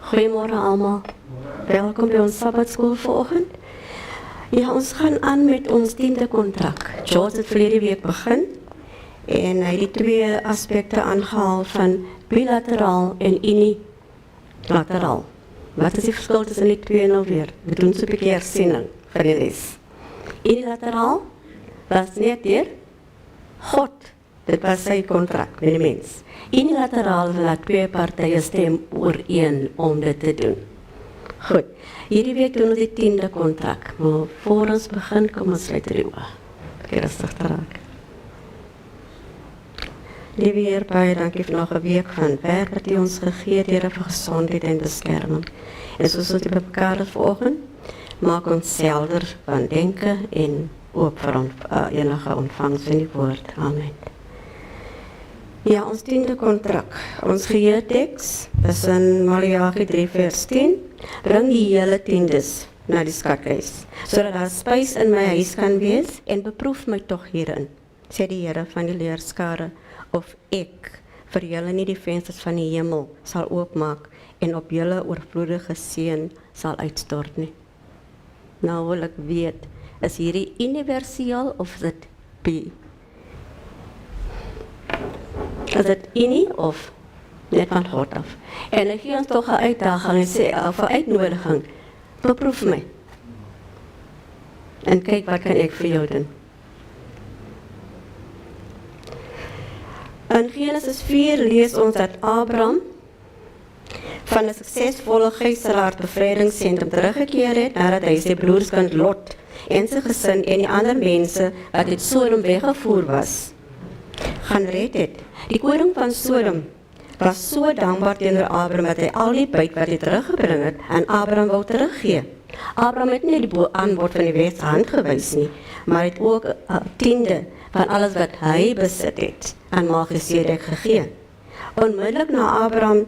Goeiemôre almal. Welkom by ons Sabbatskool vanoggend. Ja, ons gaan aan met ons tiendekontrak. George het verlede week begin en hy het die twee aspekte aangehaal van bilateraal en unilateraal. Wat is die verskil tussen die twee nou weer? We doen so 'n bietjie hersiening vir die res. Unilateraal was net deur God. Dit was sy kontrak met die mens. Unilateraal laat twee partye stem ooreen om dit te doen. Goed, hierdie week doen ons die tiendekontrak. Maar voor ons begin, kom ons sluit die oë. Bietjie rustig te raak. Liewe Heer, baie dankie vir nog 'n week van werk wat U ons gegee het, Here, vir gesondheid en beskerming. En soos ons by mekaar is vanoggend, maak ons helder van denke en oop vir enige ontvangs van die woord. Amen. Ja, ons tiendekontrak. Ons geheerteks is in Maleagi 3 vers 10. Bring die hele tiendes na die skathuis, sodat daar spys in my huis kan wees, en beproef my tog hierin, sê die Here van die leerskare, of ek vir julle nie die vensters van die hemel sal oopmaak en op julle oorvloedige seën sal uitstort nie. Nou wil ek weet, is hierdie universeel of is dit is dit unie of net van God af? En ek gee ons toch 'n uitdaging en sê, of 'n uitnodiging, beproef my. En kyk wat kan ek vir jou doen. In Genesis 4 lees ons dat Abraham van 'n suksesvolle gijzelaar bevrydingsentrum teruggekeer het, nadat hy sy broerskind Lot en sy gesin en die ander mense wat uit Sodom weggevoer was, gaan red het. Die koning van Sodom was so dankbaar teenoor Abraham dat hy al die byt wat hy teruggebring het aan Abraham wou teruggee. Abraham het nie die aanbod van die weste hand gewys nie, maar het ook 'n tiende van alles wat hy besit het aan Melchisedek gegee. Onmiddellik na Abraham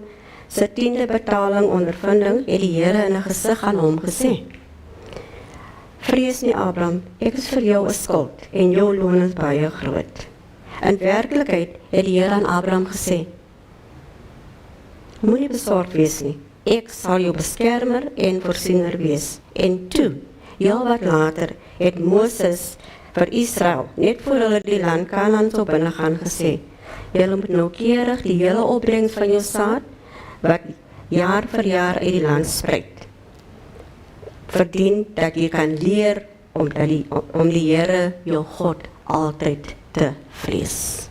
se tiende betaling ondervinding het die Here in 'n gesig aan hom gesê: Vrees nie, Abraham, ek is vir jou 'n skuld en jou loon is baie groot. In werklikheid het die Here aan Abraham gesê: Moenie besorgd wees nie, ek sal jou beskermer en voorsiener wees. En toe, heel wat later, het Moses vir Israel, net voor hulle die land Kanaan sou binnegaan, gesê: Julle moet noukeurig die hele opbrengs van jou saad, wat jaar vir jaar uit die land spruit, verdien dat jy kan leer om die Here jou God altyd te vrees.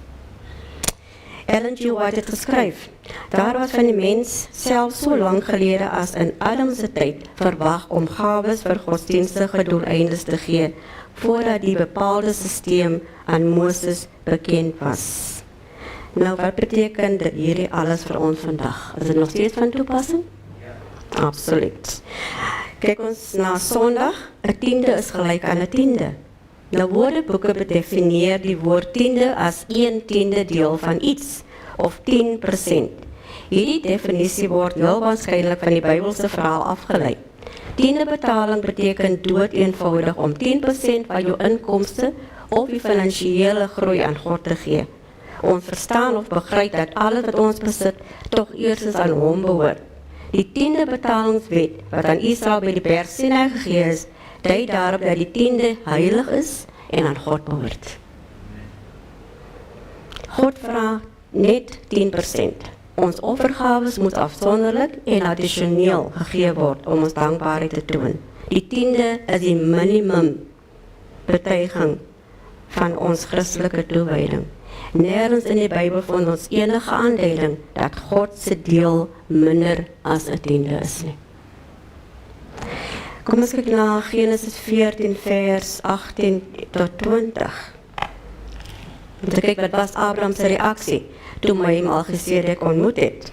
Ellen G. White het geskryf: Daar was van die mens self so lang gelede as in Adam se tyd verwag om gawes vir godsdienstige doeleindes te gee, voordat die bepaalde sisteem aan Moses bekend was. Nou, wat beteken dit hierdie alles vir ons vandag? Is dit nog steeds van toepassing? Ja. Absoluut. Kyk ons na Sondag, 'n tiende is gelyk aan 'n tiende. Nou woordeboeke bedefinieer die woord tiende as 1/10 deel van iets, of 10%. Hierdie definisie word heel waarskynlik van die Bybelse verhaal afgelei. Tiendebetaling beteken doodeenvoudig om 10% van jou inkomste of die finansiële groei aan God te gee. Ons verstaan of begryp dat alles wat ons besit tog eers aan hom behoort. Die tiendebetalingswet wat aan Israel by die berg Sinai gegee is, dui daarop dat die tiende heilig is en aan God behoort. God vra net 10%. Ons offergawes moet afsonderlik en addisioneel gegee word om ons dankbaarheid te toon. Die tiende is die minimum betuiging van ons Christelike toewyding. Nergens in die Bybel vind ons enige aanduiding dat God se deel minder as 'n tiende is nie. Kom ons kyk na Genesis 14 vers 18 tot 20. Om te kyk wat was Abraham se reaksie toe hy Melchisedek ontmoet het.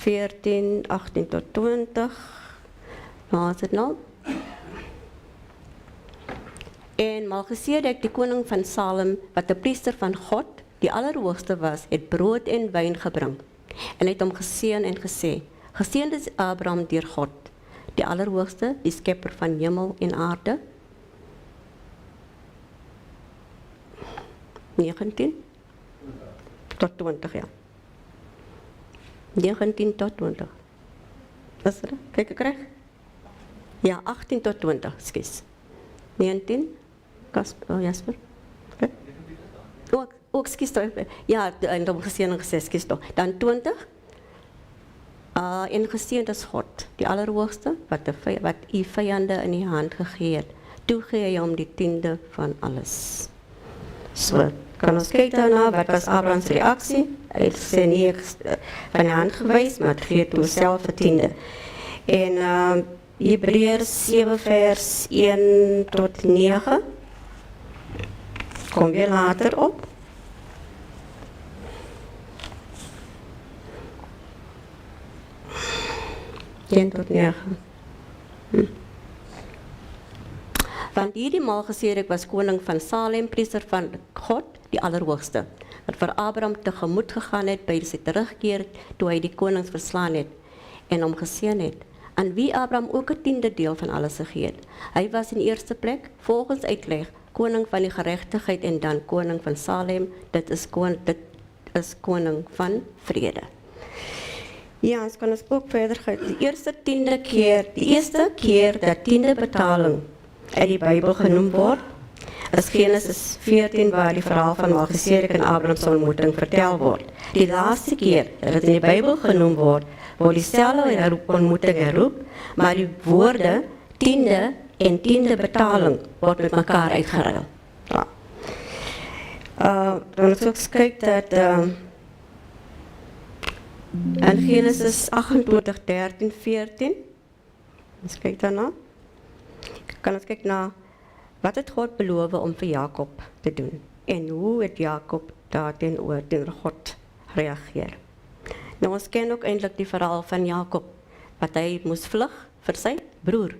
14, 18 tot 20. Waar is dit nou? En Melchisedek, die koning van Salem, wat 'n priester van God, die Allerhoogste was, het brood en wyn gebring. En het hom geseën en gesê: Geseënd is Abraham deur God, die Allerhoogste, die skepper van hemel en aarde. 19 tot 20, ja. 19 tot 20. Is dit? Kyk ek reg? Ja, 18 tot 20, skus. 19, Jasper? Okay. Ook skus toch. Ja, en dan gesien en gesê, skus toch. Dan 20. En geseend is God, die Allerhoogste, wat u vyande in die hand gegee het. Toe gee hy hom die 10de van alles. So, kan ons kyk daarna, wat was Abraham se reaksie? Hy het gesê nie van die hand gewys, maar het gee toe self 'n 10de. En Hebreërs 7 vers 1 tot 9. Kom weer later op. Tot 9. Want hierdie Melchisedek was koning van Salem, priester van God, die Allerhoogste, wat vir Abraham tegemoet gegaan het by sy terugkeer toe hy die konings verslaan het en hom geseën het, aan wie Abraham ook 'n 10de deel van alles gegee het. Hy was in eerste plek, volgens uitleg, koning van die geregtigheid en dan koning van Salem, dit is koning van vrede. Ja, ons kan ons ook verder gaan. Die eerste keer dat 10de betaling uit die Bybel genoem word, is Genesis 14 waar die verhaal van Melchisedek en Abraham se ontmoeting vertel word. Die laaste keer dat dit in die Bybel genoem word dieselfde ontmoeting geroep, maar die woorde 10de en 10de betaling word met mekaar uitgeruil. Ja. Dan het ook kyk dat in Genesis 28, 13, 14, ons kyk daarna, kan ons kyk na wat het God beloof om vir Jakob te doen en hoe het Jakob daarteenoor God reageer. Nou ons ken ook eintlik die verhaal van Jakob, wat hy moes vlug vir sy broer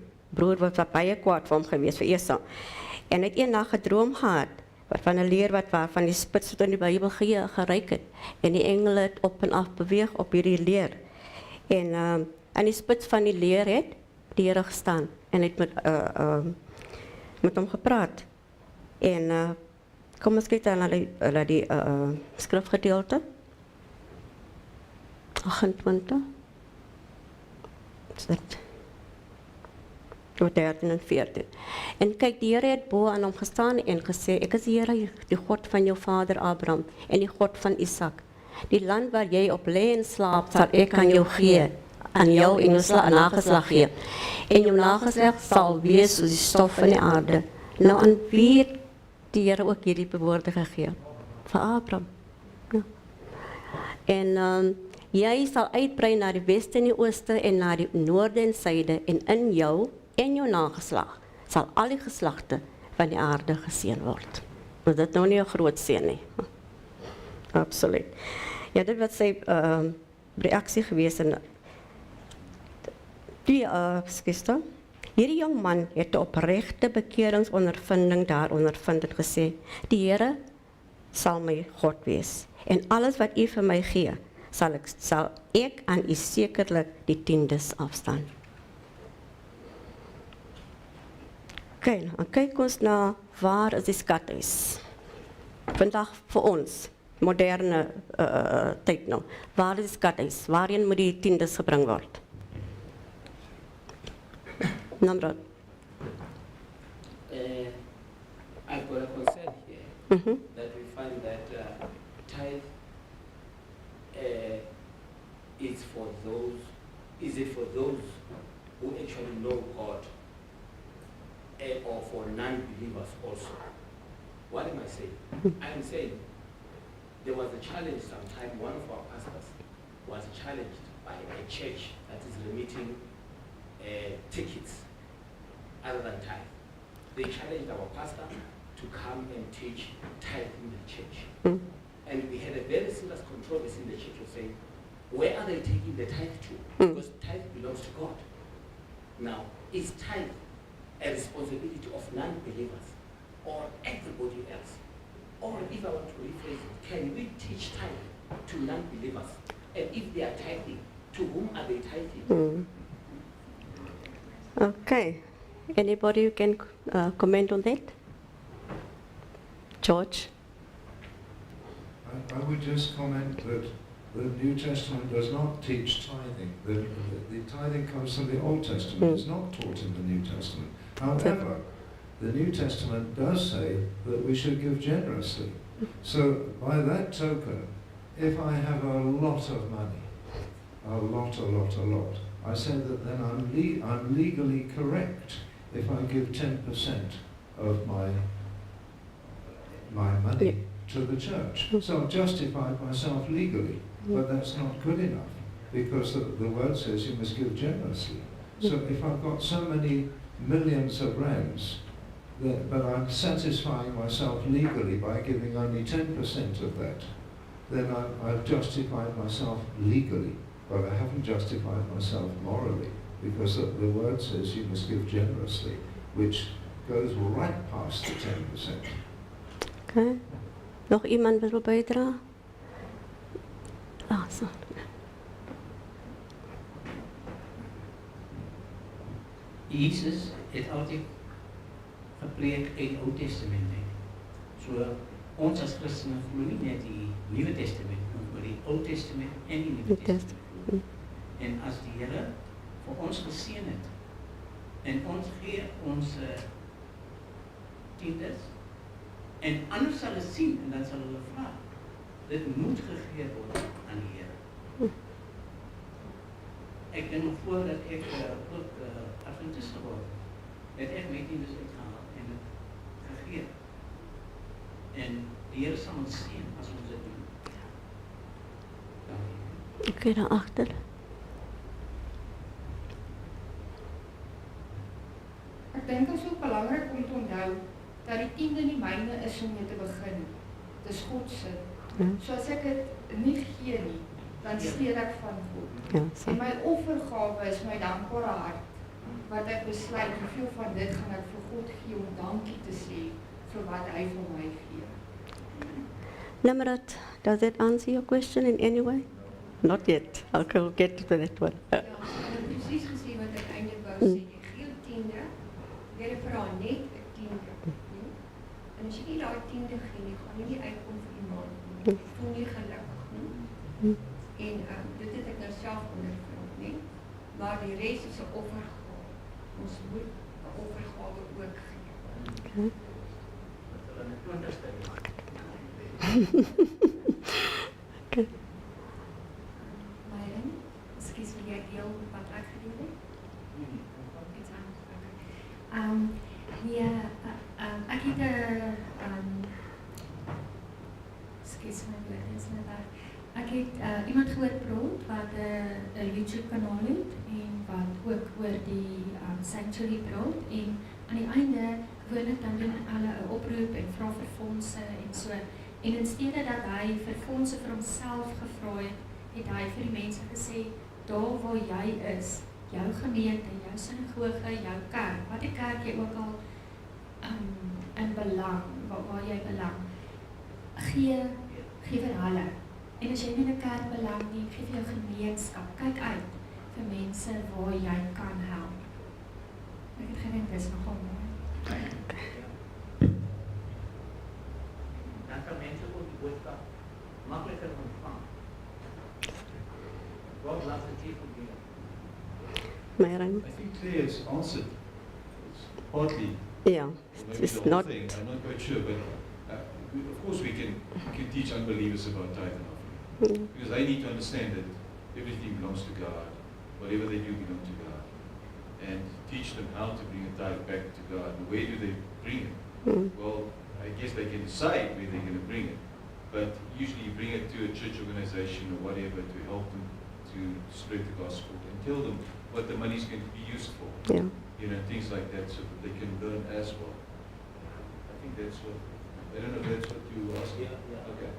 wat baie kwaad vir hom gewees, vir Esau. En hy het eendag 'n droom gehad, van 'n leer waarvan die spits wat in die Bybel geryk het, en die engele het op en af beweeg op hierdie leer. En aan die spits van die leer het die Here gestaan, en het met hom gepraat. En kom ons kyk dan na die skrifgedeelte. 28. Dit. Tot 13 en 14. En kyk, die Here het bo aan hom gestaan en gesê, ek is die Here, die God van jou vader Abraham en die God van Isak. Die land waar jy op lê en slaap, sal ek aan jou gee, aan jou en jou nageslag gee. En jou nageslag sal wees soos die stof van die aarde. Nou aan wie het die Here ook hierdie woorde gegee? Vir Abraham. Ja. En jy sal uitbrei na die weste en die ooste en na die noorde en suide, en in jou en jou nageslag sal al die geslagte van die aarde geseën word. Maar dit nou nie 'n groot seën nie. Absoluut. Ja, dit was sy reaksie gewees en hierdie jong man het 'n opregte bekeringsondervinding daar ondervind en gesê, die Here sal my God wees en alles wat u vir my gee, sal ek aan u sekerlik die 10des afstaan. Okay, dan kyk ons na waar is die skathuis? Vandag vir ons, moderne tyd nou. Waar is die skathuis? Waarheen moet die 10des gebring word? Namrod. I've got a concern here that we find that tithe is it for those who actually know God or for non-believers also? What am I saying? I'm saying there was a challenge sometime, one of our pastors was challenged by a church that is remitting tickets other than tithe. They challenged our pastor to come and teach tithe in the church. And we had a very serious controversy in the church of saying, where are they taking the tithe to? Because tithe belongs to God. Now, is tithe a responsibility of non-believers or everybody else? Or if I want to rephrase it, can we teach tithe to non-believers? And if they are tithing, to whom are they tithing? Okay. Anybody who can comment on that? George? I would just comment that the New Testament does not teach tithing. The tithing comes from the Old Testament. It's not taught in the New Testament. However, the New Testament does say that we should give generously. So by that token, if I have a lot of money, a lot, I say that then I'm legally correct if I give 10% of my money to the church. So I've justified myself legally, but that's not good enough because the word says you must give generously. So if I've got so many millions of rands, but I'm satisfying myself legally by giving only 10% of that, then I've justified myself legally, but I haven't justified myself morally, because the word says you must give generously, which goes right past the 10%. Okay. Nog iemand wil bijdragen? Ah, zo. Jezus het altyd gepreek uit die Ou Testament uit. So ons as Christene glo nie net die Nuwe Testament, maar die Ou Testament en die Nuwe Testament. En as die Here vir ons geseën het en ons gee ons tiendes en anders sal hulle sien en dan sal hulle vra. Dit moet gegee word aan die Here. Ek dink nog voordat ek ook Adventist geword het ek my tiendes uitgehaal en het gegee. En die Here sal ons sien as ons dit doen. Dankie. Oké, daarachter. Ek dink dit is ook belangrik om te onthou dat die tiende nie myne is om mee te begin. Dit is God se. So as ek dit nie gee nie, dan steel ek van God. Ja, En my offergawe is my dankbare hart, wat ek besluit hoeveel van dit gaan ek vir God gee om dankie te sê vir wat hy vir my gee. Namrat, does that answer your question in any way? Not yet. I'll get to that one. Ja, ek het presies gesê wat ek eintlik wou sê. Jy gee 'n tiende, jy vra net 'n tiende. En as jy nie daai tiende gee nie, gaan jy nie uitkom vir die maand nie. Jy voel nie gelukkig nie. En dit het ek nou self ondervind, nie? Maar die res is 'n offergawe. Ons moet 'n offergawe ook gee. Okay. Okay. Myron, ekskuus wil jy deel wat ek gedoen het? Iets anders. Nee, ek het ekskuus my woord is net daar. Ek het iemand gehoor praat wat 'n YouTube kanaal het en wat ook oor die sanctuary praat en aan die einde gewoonlik dan doen hulle 'n oproep en vra vir fondse en so. En in steede dat hy vir fondse vir homself gevra het, het hy vir die mense gesê, daar waar jy is, jou gemeente, jou sinagoge, jou kerk, wat die kerk jy ook al in belang, waar jy belang, gee vir hulle. En as jy nie in 'n kerk belang nie, gee vir jou gemeenskap, kyk uit vir mense waar jy kan help. Ek het gedink, dis nogal mooi. Dan kan mense ook die boodskap makliker ontvang. God laat dit hier gebeur. Myron? I think Claire has answered. It's partly, Yeah, maybe it's the whole not. thing. I'm not quite sure, but of course we can teach unbelievers about tithe and offering. Because they need to understand that everything belongs to God. Whatever they do belongs to God. And teach them how to bring a tithe back to God. And where do they bring it? Well, I guess they can decide where they're going to bring it. But usually you bring it to a church organization or whatever to help them to spread the gospel and tell them what the money is going to be used for. Yeah. You know, things like that so that they can learn as well. I think that's what, I don't know if that's what you were asking. Yeah. Okay.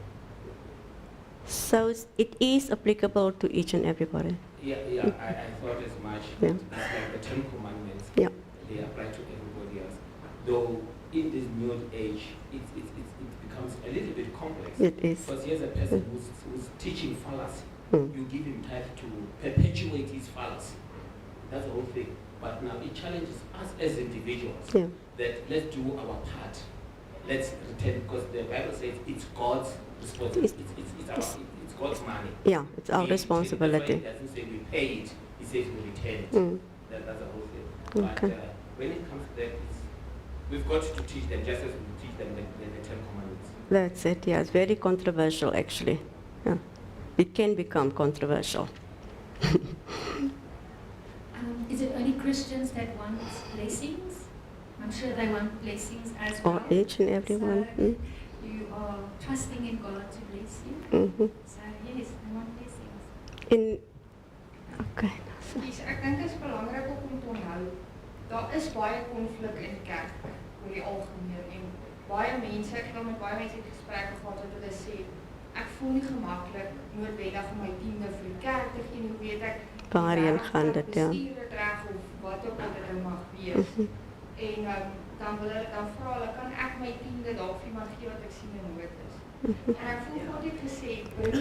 So it is applicable to each and everybody. Yeah, I thought as much. Yeah. It's like the 10 Commandments. Yeah. They apply to everybody else. Though in this new age, it becomes a little bit complex. It is. Because here's a person who's teaching fallacy. Mm. You give him time to perpetuate his fallacy. That's the whole thing. But now it challenges us as individuals Yeah. that let's do our part. Let's return, because the Bible says it's God's responsibility. It's God's money. Yeah, it's our We- responsibility. That's why it doesn't say we pay it, it says we return it. Mm. That's the whole thing. Okay. But when it comes to that, we've got to teach them just as we teach them the Ten Commandments. That's it, yeah, it's very controversial actually. Yeah. It can become controversial. Is it only Christians that want blessings? I'm sure they want blessings as Or well. each and every one. So Mm. you are trusting in God to bless you. Mhm. So yes, I want blessings. Okay. Yes, ek dink dit is belangrik ook om te onthou. Daar is baie konflik in die kerk oor die algemeen en baie mense, ek het al met baie mense gesprekke gehad wat hulle sê ek voel nie gemaklik noodwendig om my tiende vir die kerk te gee, hoe weet ek Waarheen gaan dit, ja. bestuur dit reg of wat ook al dit nou mag wees. En dan vra hulle, kan ek my tiende dalk vir iemand gee wat ek sien in nood is. En ek voel God het gesê,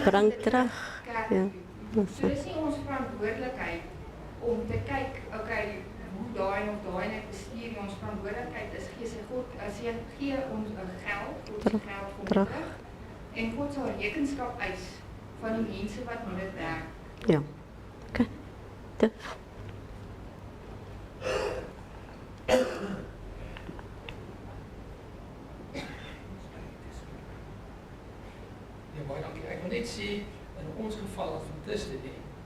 Bring dit terug, kerk ja. toe. So dis nie ons verantwoordelikheid om te kyk, okay, hoe daai of daai net bestuur, ons verantwoordelikheid is gee sy God, gee ons geld, ons Terug, geld kom terug. terug. En God sal rekenskap eis van die mense wat met dit werk. Ja. Okay. Tiff. Ja, baie dankie. Ek wil net sê, in ons geval as Adventiste,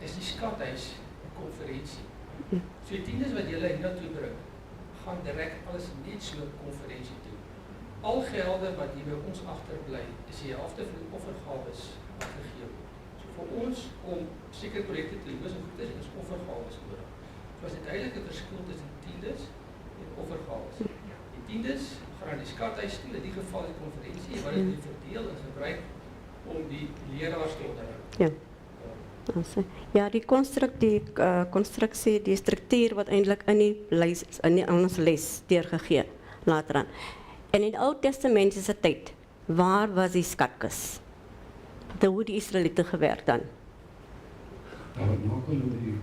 is die skathuis 'n konferensie. So die tiendes wat julle hiernatoe bring, gaan direk alles net so 'n konferensie toe. Al gelde wat hier by ons agterbly, is die helfte van die offergawes wat gegee word. So vir ons om sekere projekte te loos en goed is offergawes nodig. So as 'n duidelike verskil tussen tiendes en offergawes. Die tiendes gaan na die skathuis toe, in die geval die konferensie, wat dit verdeel en gebruik om die leraars te onderhou. Ja. Ja, die constructie, die structuur wat eindelijk in ons les deurgegee later aan. En in die Ou Testamentiese tyd, waar was die skatkis? Hoe die Israelieten gewerkt dan? Tabernakel in die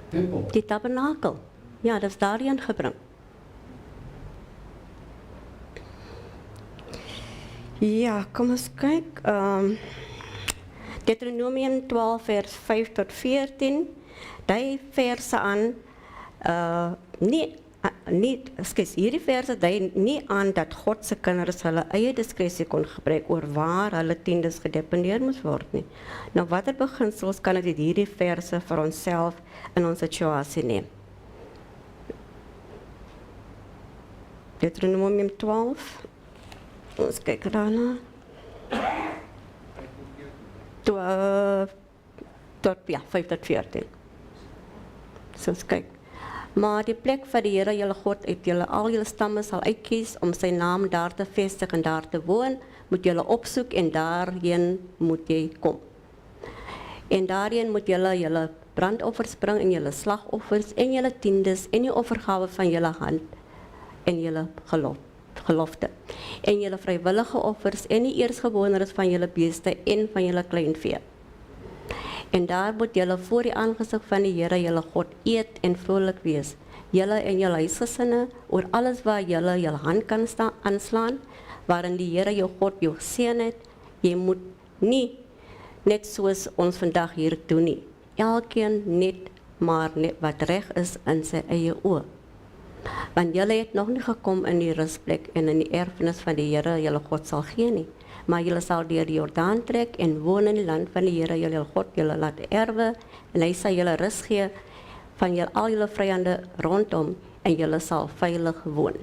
tempel. Die tabernakel. Ja, dat is daarin gebring. Ja, kom eens kyk. Deuteronomium 12 vers 5 tot 14. Die verse aan, hierdie verse dui nie aan dat God se kinders hulle eie diskresie kon gebruik oor waar hulle tiendes gedeponeer moes word nie. Nou watter beginsels kan dit hierdie verse vir onsself in ons situasie neem? Deuteronomium 12. Ons kyk daarna. Tot 5 tot 14. So ons kyk. Maar die plek van die Here julle God uit julle al julle stamme sal uitkies om sy naam daar te vestig en daar te woon, moet julle opsoek en daarheen moet jy kom. En daarheen moet julle brandoffers bring en julle slagoffers en julle tiendes en die offergawe van julle hand en julle gelofte. En julle vrywillige offers en die eersgeborenes van julle beeste en van julle kleinvee. En daar moet julle voor die aangesig van die Here julle God eet en vrolik wees. Julle en julle huisgesinne oor alles waar julle hand kan aanslaan, waarin die Here jou God jou geseën het. Jy moet nie net soos ons vandag hier doen nie. Elkeen net wat reg is in sy eie oë. Want julle het nog nie gekom in die rusplek en in die erfenis van die Here julle God sal gee nie. Maar julle sal deur die Jordaan trek en woon in die land van die Here julle God julle laat erwe en hy sal julle rus gee van al julle vyande rondom en julle sal veilig woon.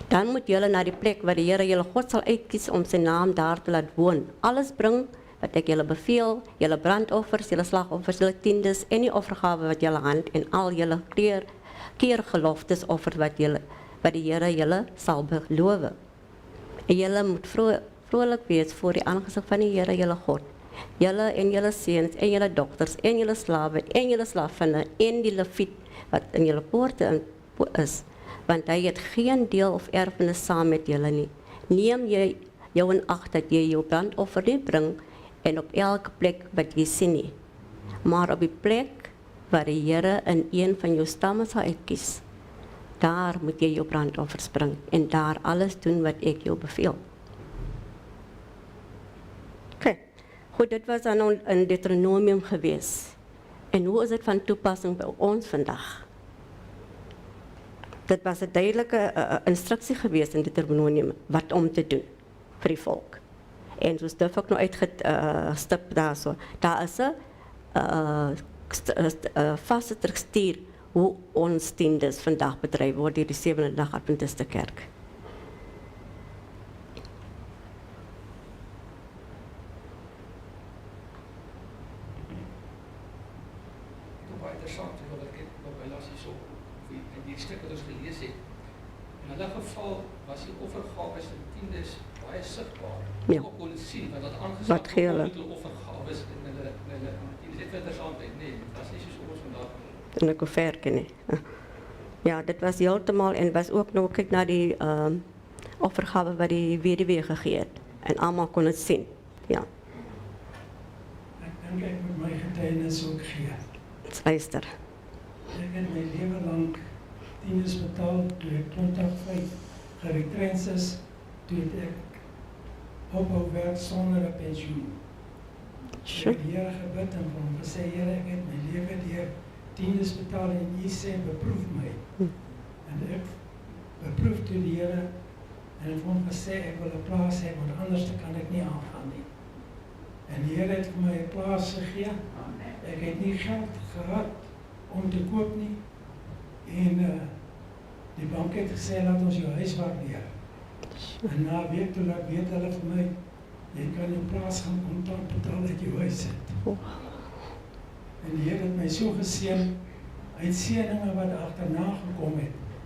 Dan moet julle na die plek waar die Here julle God sal uitkies om sy naam daar te laat woon. Alles bring wat ek julle beveel, julle brandoffers, julle slagoffers, julle tiendes en die offergawe wat julle hand en al julle keer geloftes offer wat die Here julle sal beloof. En julle moet vrolik wees voor die aangesig van die Here julle God. Julle en julle seuns en julle dogters en julle slawe en julle slavinne en die leviet wat in julle poorte is, want hy het geen deel of erfenis saam met julle nie. Neem jy jou in ag dat jy jou brandoffer nie bring en op elke plek wat jy sien nie, maar op die plek waar die Here in een van jou stamme sal uitkies. Daar moet jy jou brandoffers bring en daar alles doen wat ek jou beveel. Goed, dit was dan in Deuteronomium geweest. En hoe is het van toepassing bij ons vandaag? Dit was een duidelijke instructie geweest in Deuteronomium wat om te doen voor die volk. En soos dit ook nou uitgestip daar so. Daar is 'n vaste struktuur hoe ons tiendes vandag bedryf word deur die Sewende Dag Adventiste Kerk. Baie interessant, want ek het nog by las hierso in die stuk wat ons gelees het. In hulle geval was die offergawes en tiendes baie sigbaar. Ja. Ook kon sien wat Wat aangesluit gee hulle? met hulle offergawes en hulle tiendes. Dit is interessant, nee, dit was nie soos ons vandag In 'n koeverke nie. Ja, dit was heeltemal en was ook nou kyk na die offergawe wat die weduwee gegee het en almal kon dit sien. Ja, Ek dink ek moet my getuienis ook gee. luister. Ek het my lewe lank tiendes betaal toe ek 2005 geretrenst is, toe het ek ophou werk sonder 'n pensioen. Ek het die Here gebid en van gesê, Here, ek het my lewe deur tiendes betaal en U sê beproef my. En ek beproef toe die Here en het hom gesê ek wil 'n plaas hê want anders kan ek nie aangaan nie. En die Here het vir my 'n plaas gegee. Ek het nie geld gehad om te koop nie. En die bank het gesê laat ons jou huis waardeer. En na 'n week toe laat weet hulle vir my jy kan jou plaas gaan kontant betaal uit jou huis uit. En die Here het my so geseën, uit seëninge wat agterna gekom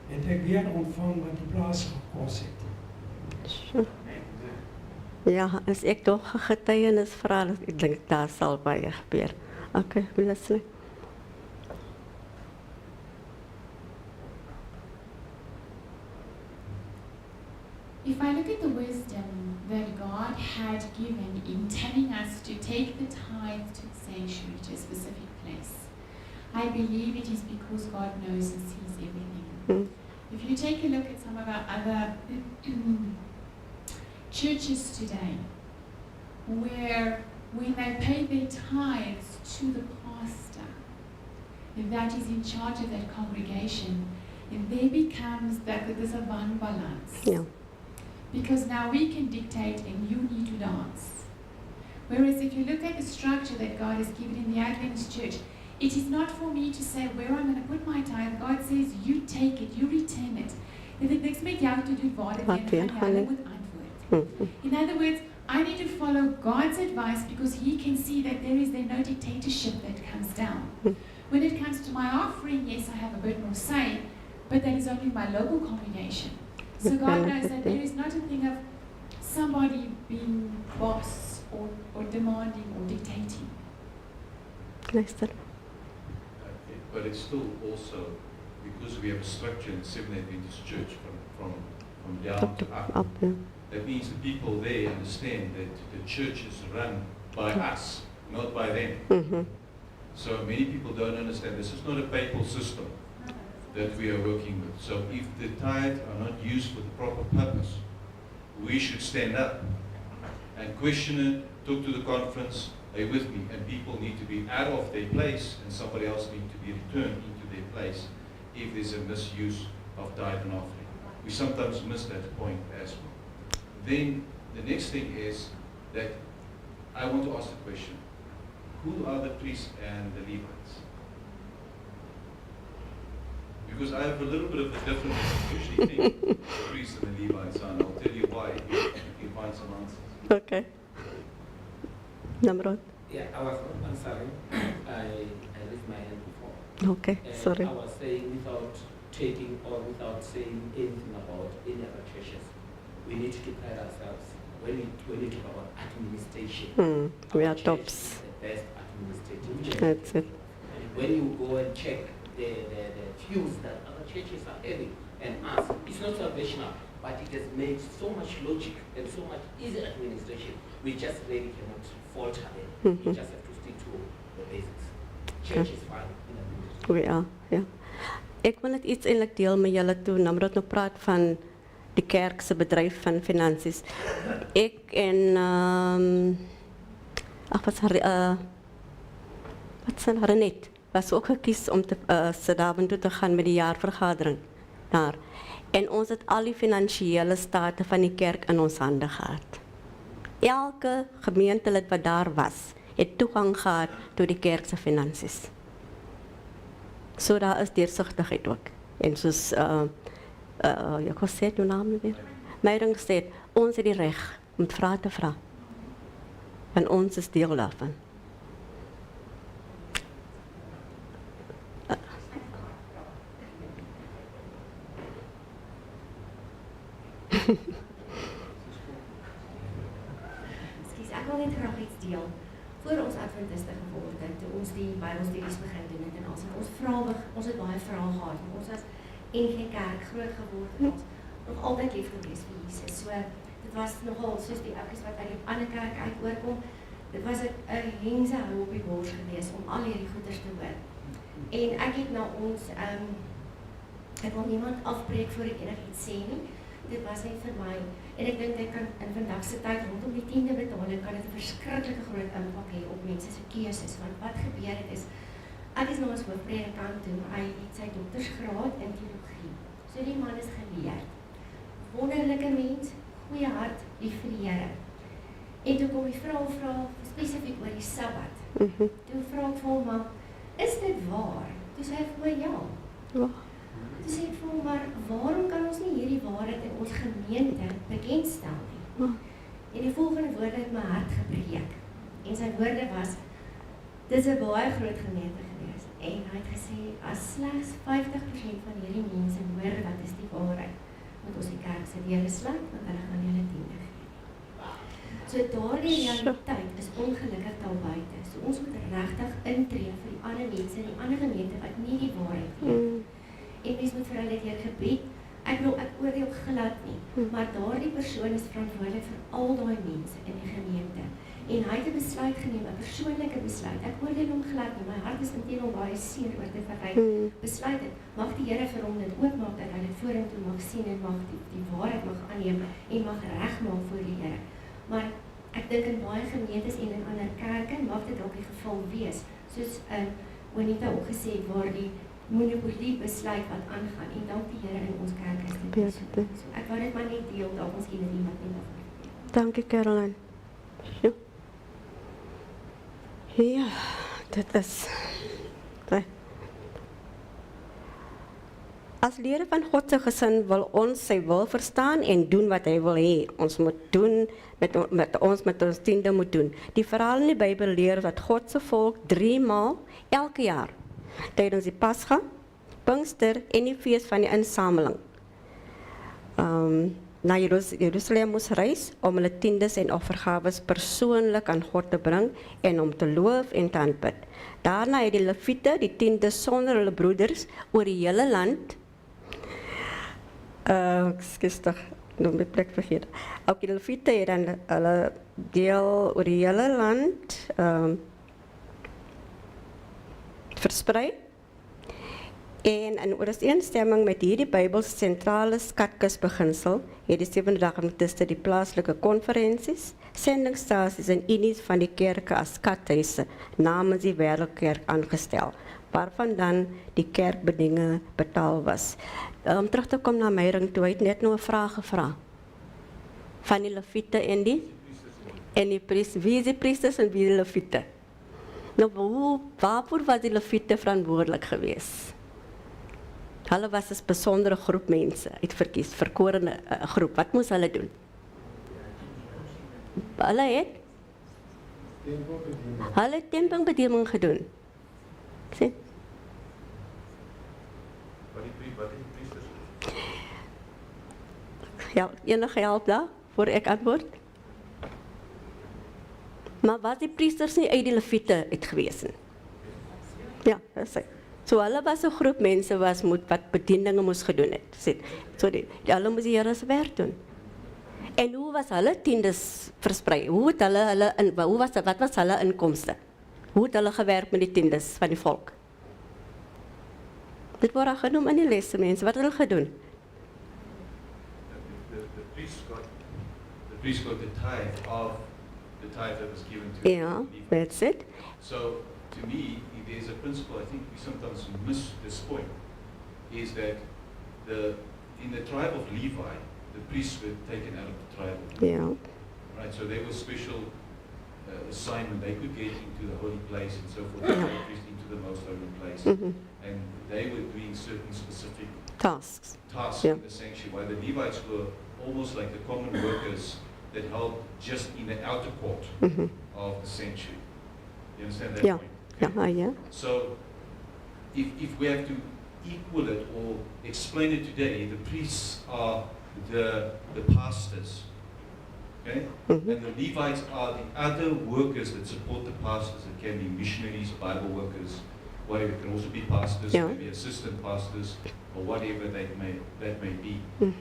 het ek weer ontvang wat die plaas gekos het. Ja, as ek toch 'n getuienis vra, ek dink daar sal baie gebeur. Okay, Leslie. If I look at the wisdom that God had given in telling us to take the tithe to the sanctuary, to a specific place, I believe it is because God knows and sees everything. If you take a look at some of our other churches today, where when they pay their tithes to the pastor, that is in charge of that congregation, there becomes that there's a balance. Ja. Because now we can dictate and you need to dance. Whereas if you look at the structure that God has given in the Adventist church, it is not for me to say where I'm going to put my tithe. God says you take it, you return it. En dit niks met jou te doen waar dit heen gaan, jy moet antwoord. In other words, I need to follow God's advice because He can see that there is no dictatorship that comes down. When it comes to my offering, yes, I have a bit more say, but that is only my local congregation. So God knows that there is not a thing of somebody being boss or demanding or dictating. Luister. But it's still also, because we have a structure in Seventh Adventist Church from down to up, Ja. that means the people there understand that the church is run by us, not by them. So many people don't understand this is not a papal system that we are working with. So if the tithe are not used for the proper purpose, we should stand up and question it, talk to the conference, are you with me? And people need to be out of their place and somebody else needs to be returned into their place if there's a misuse of tithe and offering. We sometimes miss that point as well. Then the next thing is that I want to ask the question, who are the priests and the Levites? Because I have a little bit of a different usually think the priests and the Levites are, and I'll tell you why if you can find some answers. Okay. Namrod. Yeah, I was not answering. I raised my hand before. Okay, sorry. I was saying without taking or without saying anything about any other churches, we need to pride ourselves when we talk about administration. We our are church tops. is the best administrative church. That's it. And when you go and check the views that other churches are having and us, it's not salvational, but it has made so much logic and so much easy administration. We just really cannot falter there. We just have to stick to the basics. Church is fine in administration. We are, ja. Ek wil net iets eintlik deel met julle toe, Namrod nou praat van die kerk se bedryf van finansies. Ek en ag wat wat zijn Renet was ook gekies om te Sedavond toe te gaan met die jaarvergadering daar. En ons het al die finansiële state van die kerk in ons hande gehad. Elke gemeentelid wat daar was, het toegang gehad tot die kerk se finansies. So daar is deursigtigheid ook. En soos ek sê jou naam weer. Meiring sê ons het die reg om vrae te vra. En ons is deel daarvan. Skus, ek wil net graag iets deel. Voor ons Adventiste geword het, toe ons die Bybelstudies begin doen het en ons het baie vrae gehad. Ons was NG Kerk groot geword en ons nog altyd lief gewees vir Jesus. So dit was nogal soos die ouetjies wat uit die ander kerk uit oorkom. Dit was 'n hengse hou op die bors gewees om al hierdie goeders te hoor. En ek het na ons ek wil niemand afbreek voor ek enigiets sê nie. Dit was net vir my, en ek dink dit kan in vandag se tyd rondom die 10de betaling kan dit 'n verskriklike groot impak hê op mense se keuses. Want wat gebeur het is, ek is nou as hoofpredikant toe, hy het sy doktersgraad in teologie. So die man is geleerd. Wonderlike mens, goeie hart, lief vir die Here. En toe kom die vrou vra spesifiek oor die Sabbat. Toe vra ek vir hom, maar is dit waar? Toe sê hy vir my ja. Toe sê ek vir hom, maar waarom kan ons nie hierdie waarheid in ons gemeente bekendstel nie? En die volgende woorde het my hart gebreek. En sy woorde was, dit is 'n baie groot gemeente gewees. En hy het gesê, as slegs 50% van hierdie mense hoor wat is die waarheid, moet ons die kerk se deure sluit, want hulle gaan nie hulle tiende gee nie. So daardie realiteit is ongelukkig daar buite. So ons moet regtig intree vir die ander mense in die ander gemeente wat nie die waarheid weet. En mens moet vir hulle deur gebed, ek oordeel glad nie, maar daardie persoon is verantwoordelik vir al daai mense in die gemeente. En hy het 'n besluit geneem, 'n persoonlike besluit. Ek oordeel hom glad nie, my hart is intedeel baie seer oor dit wat hy besluit het. Mag die Here vir hom dit oopmaak dat hy dit vorentoe mag sien en mag die waarheid mag aanneem en mag regmaak voor die Here. Maar ek dink in baie gemeentes en in ander kerke mag dit ook die geval wees, soos Juanita ook gesê het, waar die monopolie besluit wat aangaan en dank die Here in ons kerk is dit nie so. So ek wou dit maar net deel dat ons iemand nie mag. Dankie Caroline. Ja, dit is. As lede van God se gesin wil ons sy wil verstaan en doen wat hy wil hê. Ons moet doen met ons tiende moet doen. Die verhaal in die Bybel leer dat God se volk 3 maal elke jaar tydens die Pasga, Pinkster en die fees van die insameling na Jerusalem moes reis om hulle tiendes en offergawes persoonlik aan God te bring en om te loof en te aanbid. Daarna het die Lewiete die tiendes sonder hulle broeders oor die hele land ekskuus tog, nou my plek vergeet. Ook die Lewiete het dan hulle deel oor die hele land versprei. En in ooreenstemming met hierdie Bybelse sentrale skatkisbeginsel het die 7de dag Adventiste die plaaslike konferensies, sendingstasies en unies van die kerke as skathuise namens die wêreldkerk aangestel, waarvan dan die kerkbedieninge betaal was. Om terug te kom na my ring toe, het net nou 'n vraag gevra van die Lewiete en die priesters. Wie is die priesters en wie die Lewiete? Nou, waarvoor was die Lewiete verantwoordelik geweest? Hulle was 'n besondere groep mense, uitverkies, verkorene groep. Wat moes hulle doen? Hulle het tempelbediening gedoen. Sien? Wat die priesters? Ja, enige help daar, voor ek antwoord? Maar was die priesters nie uit die Lewiete uit gewees nie? Ja, dat is hy. So hulle was 'n groep mense wat bedieninge moes gedoen het. So hulle moes die Here se werk doen. En hoe was hulle tiendes versprei? Wat was hulle inkomste? Hoe het hulle gewerk met die tiendes van die volk? Dit word genoem in die lesse mense. Wat het hulle gedoen? The priest got the tithe of the tithe that was given to Yeah, the Levites. that's it. So, to me, there's a principle, I think we sometimes miss this point, is that in the tribe of Levi, the priests were taken out of the tribe of Levi. Yeah. Right, so they were special assignment. They could get into the holy place and so forth, Yeah. the priest into the most holy place. And they were doing certain specific Tasks. tasks Yeah. in the sanctuary, while the Levites were almost like the common workers that helped just in the outer court of the sanctuary. You understand that Yeah. point? Yeah, yeah. So, if we have to equal it or explain it today, the priests are the pastors, okay? And the Levites are the other workers that support the pastors. It can be missionaries, Bible workers, whatever. It can also be pastors, Yeah. maybe assistant pastors, or whatever that may be.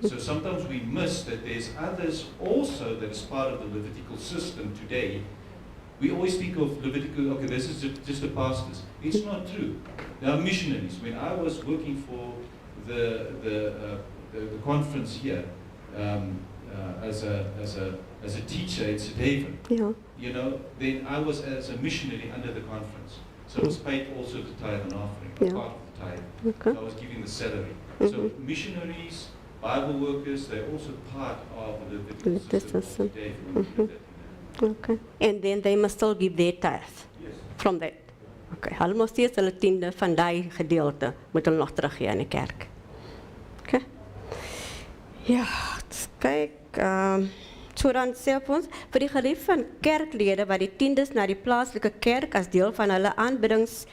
So sometimes we miss that there's others also that is part of the Levitical system today. We always think of Levitical, okay, this is just the pastors. It's not true. There are missionaries. When I was working for the conference here as a teacher in Sedaven, Yeah. you know, then I was as a missionary under the conference. So I was paid also the tithe and offering, Yeah. part of the tithe. Okay. So I was giving the salary. So missionaries, Bible workers, they're also part of the Levitical system of today. If you want to look at that. Okay. And then they must still give their tithe Yes. from that. Okay. Hulle moet steeds hulle tiende van daai gedeelte moet hulle nog teruggee aan die kerk. Okay. Ja, kyk, so dan sê ons vir die gerief van kerklede wat die tiendes na die plaaslike kerk as deel van hulle aanbiddings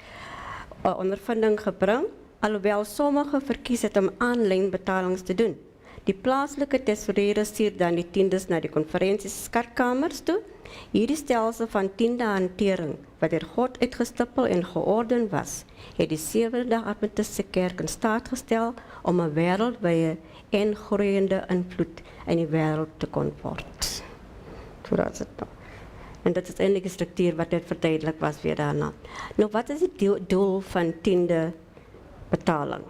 ondervinding gebring, alhoewel sommige verkies het om aanlyn betalings te doen. Die plaaslike tesourier stuur dan die tiendes na die konferensies skatkamers toe. Hierdie stelsel van tiende hantering, wat deur God uitgestippel en georden was, het die Sewende Adventiste Kerk in staat gestel om 'n wêreldwye en groeiende invloed in die wêreld te kon word. So dat is het nou. En dit is eintlik 'n struktuur wat net verduidelik was weer daarna. Nou, wat is die doel van tiende betaling?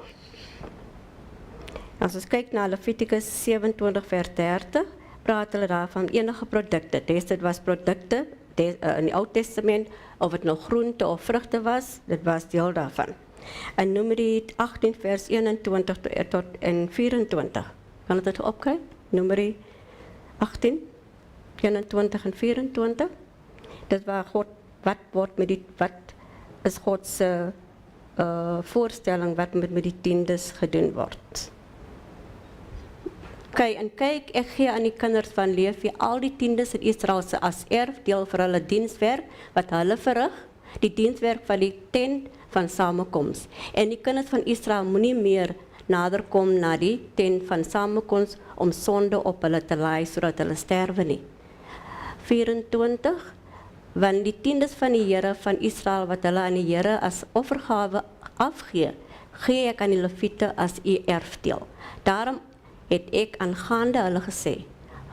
As ons kyk na Levitikus 27 vers 30, praat hulle daar van enige produkte. Dit was produkte in die Ou Testament, of het nou groente of vrugte was, dit was deel daarvan. En Numeri 18 vers 21 tot en 24. Kan het dit opkry? Numeri 18, 21 en 24. Dit waar God, wat is God se voorstelling wat met die tiendes gedoen word. Kyk, ek gee aan die kinders van Levi al die tiendes in Israel se as erfdeel vir hulle dienswerk wat hulle verrig, die dienswerk van die tent van samekoms. En die kinders van Israel moenie meer nader kom na die tent van samekoms om sonde op hulle te laai sodat hulle sterwe nie. 24 Want die tiendes van die Here van Israel wat hulle aan die Here as offergawe afgee, gee ek aan die Lewiete as u erfdeel. Daarom het ek aangaande hulle gesê,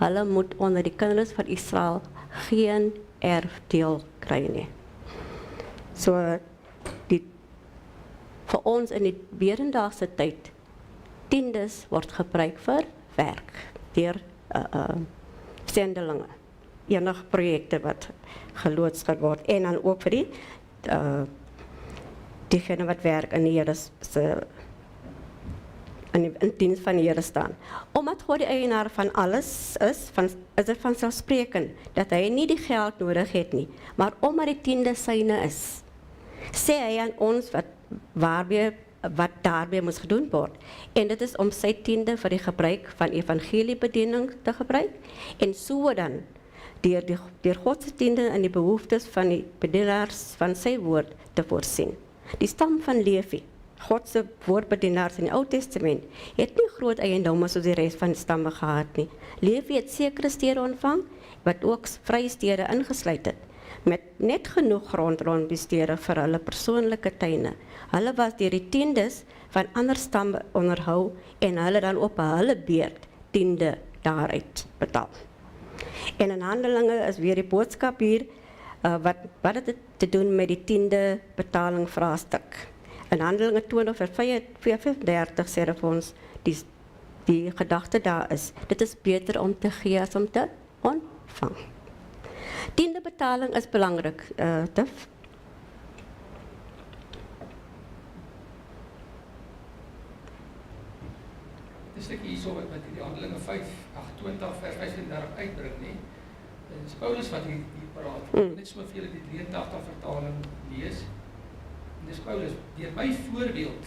hulle moet onder die kinders van Israel geen erfdeel kry nie. So, vir ons in die hedendaagse tyd, tiendes word gebruik vir werk, deur zendelinge, enige projekte wat geloods word, en dan ook vir diegene wat werk in die Here se in diens van die Here staan. Omdat God die eienaar van alles is dit vanselfsprekend dat hy nie die geld nodig het nie, maar omdat die tiende syne is, sê hy aan ons wat daarbij moes gedoen word. En dit is om sy tiende vir die gebruik van evangeliebediening te gebruik, en so dan deur God se tiende in die behoeftes van die bedienaars van sy woord te voorsien. Die stam van Levi, God se woordbedienaars in die Ou Testament, het nie groot eiendomme soos die res van die stamme gehad nie. Levi het sekere stede ontvang, wat ook vrye stede ingesluit het, met net genoeg grond rond die stede vir hulle persoonlike tuine. Hulle was deur die tiendes van ander stamme onderhou, en hulle dan op hulle beurt tiende daaruit betaal. En in Handelinge is weer die boodskap hier, wat het te doen met die tiende betaling vraagstuk. In Handelinge 20 vers 35 sê dit vir ons, die gedagte daar is, dit is beter om te gee as om te ontvang. Tiende betaling is belangrijk, Tiff. Dit is stukkie hierso wat die Handelinge 20 vers 35 uitbring, nie? Dit is Paulus wat hier praat. Net so veel die 83 vertaling lees. En dis Paulus, deur my voorbeeld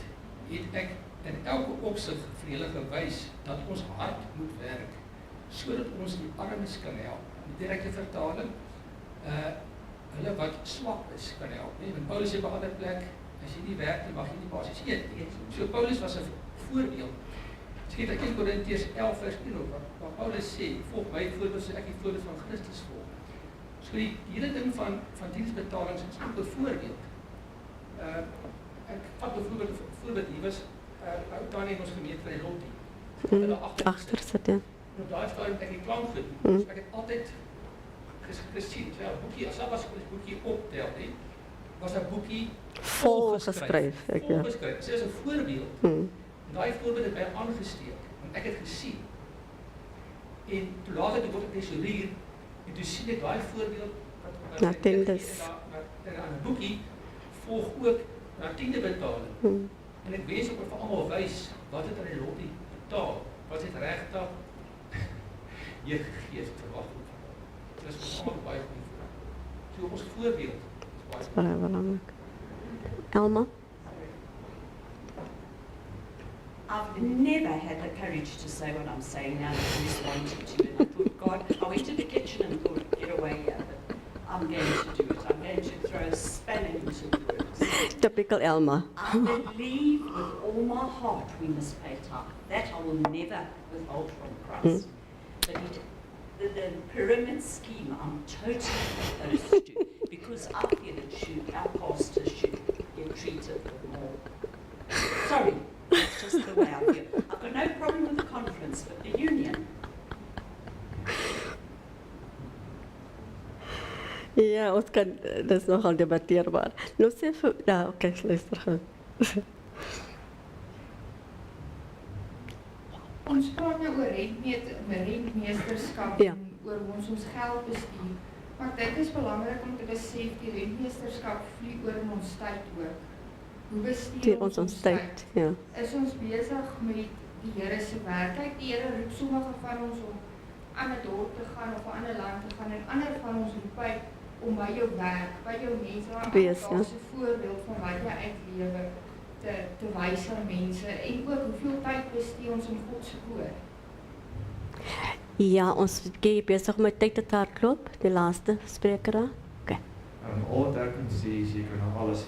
het ek in elke opsig vir julle gewys dat ons hard moet werk, sodat ons die armes kan help. Die direkte vertaling, hulle wat swak is kan help. Nie? Want Paulus sê op 'n ander plek, as jy nie werk nie, mag jy nie basies eet nie. So Paulus was 'n voorbeeld. Skiet ek in Korintiërs 11 vers 10 op, waar Paulus sê, volg my voorbeeld, so ek die voorbeeld van Christus volg. So die hele ding van diensbetalings is ook 'n voorbeeld. Ek vat bijvoorbeeld, hier was Tannie in ons gemeente van die Lottie. Achter sit, ja. Op daai stadium het ek die klank gedoen. So ek het altyd gesien, terwyl 'n boekie, as Sabbatskool boekie optel, was 'n boekie Volgeskryf. Volgeskryf. Dit is 'n voorbeeld. En daai voorbeeld het my aangesteek, want ek het gesien. En toe later toe word ek tesourier, en toe sien ek daai voorbeeld wat Na tiendes. in 'n boekie volg ook na tiende betaling. En ek wens ook vir almal wys wat het aan die Lottie betaal, wat het regtig hier gegee te verwag. Dit is allemaal baie goed voor. So ons voorbeeld is baie belangrijk. Elma? I've never had the courage to say what I'm saying now that I just wanted to. And I thought, God, I went to the kitchen and thought, get away here, but I'm going to do it. I'm going to throw a spanner into the works. Typical Elma. I believe with all my heart we must pay tithe. That I will never withhold from Christ. But the pyramid scheme I'm totally opposed to, because I feel our pastors should get treated with more. Sorry. That's just the way I feel. I've got no problem with the conference, but the union. Ja, ons kan, dat is nogal debatteerbaar. Nou sê vir, ja, oké, luister gaan. Ons praat nou oor rentmeesterskap en oor ons geld bestuur. Maar ek dink dit is belangrik om te besef die rentmeesterskap vlieg oor in ons tyd ook. Hoe bestuur ons tyd? Ja. Is ons besig met die Here se werk? Kyk, die Here roep sommige van ons om aan 'n dorp te gaan of 'n ander land te gaan en ander van ons roep hy om by jou werk, by jou mense, daar's 'n voorbeeld van wat jy uitlewe te wys aan mense en ook hoeveel tyd bestee ons in God se woord. Ja, ons gee besig om tyd te hardloop, die laaste spreker daar. Okay. All that I can see is jy kan alles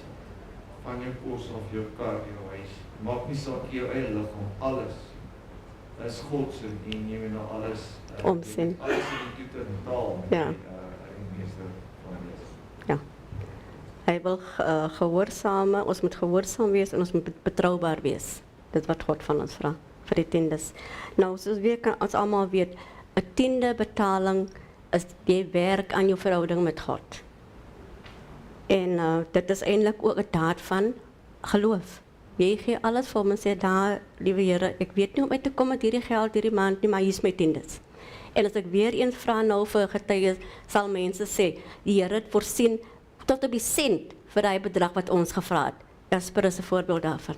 van jou kos of jou kar, jou huis. Maak nie saak jou eie liggaam, alles. Dit is God se en jy moet nou alles omsien. Alles in die totaal. Ja. Ja. Hy wil gehoorsame, ons moet gehoorsaam wees en ons moet betroubaar wees. Dit wat God van ons vra vir die tiendes. Nou, soos ons almal weet, 'n tiende betaling is jy werk aan jou verhouding met God. En dit is eintlik ook 'n daad van geloof. Jy gee alles vir hom en sê, daar, liewe Here, ek weet nie om uit te kom met hierdie geld hierdie maand nie, maar hier is my tiendes. En as ek weer eens vra nou vir getuies, sal mense sê, die Here het voorsien tot op die sent vir die bedrag wat ons gevra het. Jasper is 'n voorbeeld daarvan.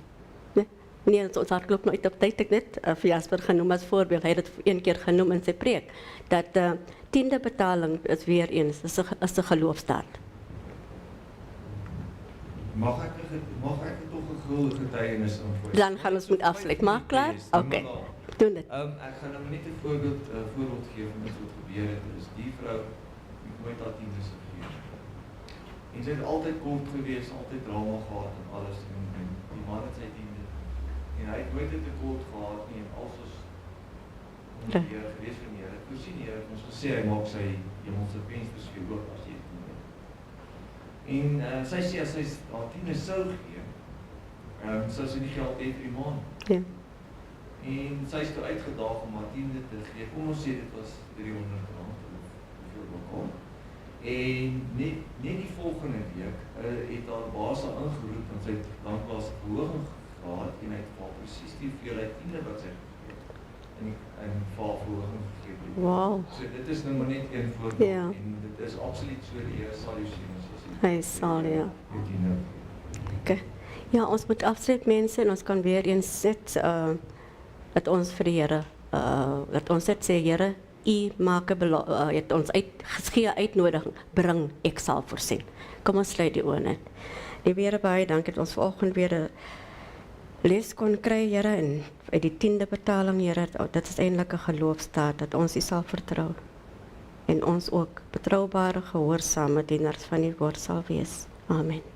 Nee, ons hardloop nooit op tyd, ek net vir Jasper genoem as voorbeeld. Hy het dit een keer genoem in sy preek, dat tiende betaling is weer eens, is 'n geloofsdaad. Mag ek toch 'n groot getuienis aanvoer? Dan gaan ons moet afsluit. Maar klaar? Oké. Doen dit. Ek gaan nou net 'n voorbeeld gee van iets wat gebeur het. Dus die vrou het nooit haar tiendes gegee. En sy het altyd kort gewees, altyd drama gehad en alles en die man het sy tiende. En hy het nooit 'n tekort gehad nie en als ons Here gewees van Here, het voorsien Here het ons gesê hy maak sy hemelse vensters vir oop as jy dit doen. En sy sê as sy haar tiendes sou gee, sou sy nie geld hê vir die maand. Ja. En sy is toe uitgedaag om haar tiende te gee. Kom ons sê dit was R300 hoeveel ook al. En net die volgende week het haar baas haar ingeroep en sy het dankbaar verhoging gehad en hy het al presies die hoeveelheid tiende wat sy gegee het. in waarvolging gegee. Wow. So dit is nou maar net een voorbeeld Ja. en dit is absoluut so die Here sal jou sien as jy Hy sal, ja. jou dienaar. Okay. Ja, ons moet afsluit mense en ons kan weer eens sit dat ons vir die Here dat ons dit sê Here, U maak 'n het ons gee uitnodiging, bring, ek sal voorsien. Kom ons sluit die oë net. Die Here baie dankie dat ons vanoggend weer 'n les kon kry, Here, en uit die 10de betaling, Here, dit is eintlik 'n geloofstaat dat ons U sal vertrou en ons ook betroubare gehoorsame dienaars van U woord sal wees. Amen.